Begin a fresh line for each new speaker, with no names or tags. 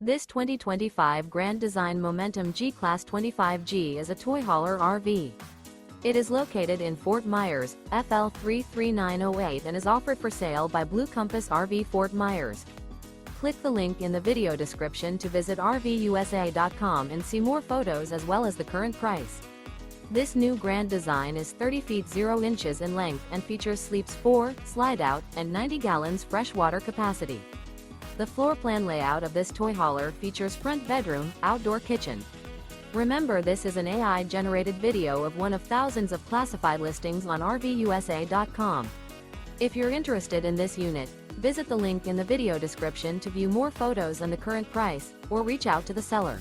This 2025 Grand Design Momentum G-Class 25G is a toy hauler RV. It is located in Fort Myers, FL 33908 and is offered for sale by Blue Compass RV Fort Myers. Click the link in the video description to visit RVUSA.com and see more photos as well as the current price. This new Grand Design is 30 feet 0 inches in length and features sleeps 4, slide-out, and 90 gallons fresh water capacity. The floor plan layout of this toy hauler features front bedroom, outdoor kitchen. Remember, this is an AI-generated video of one of thousands of classified listings on RVUSA.com. If you're interested in this unit, visit the link in the video description to view more photos and the current price, or reach out to the seller.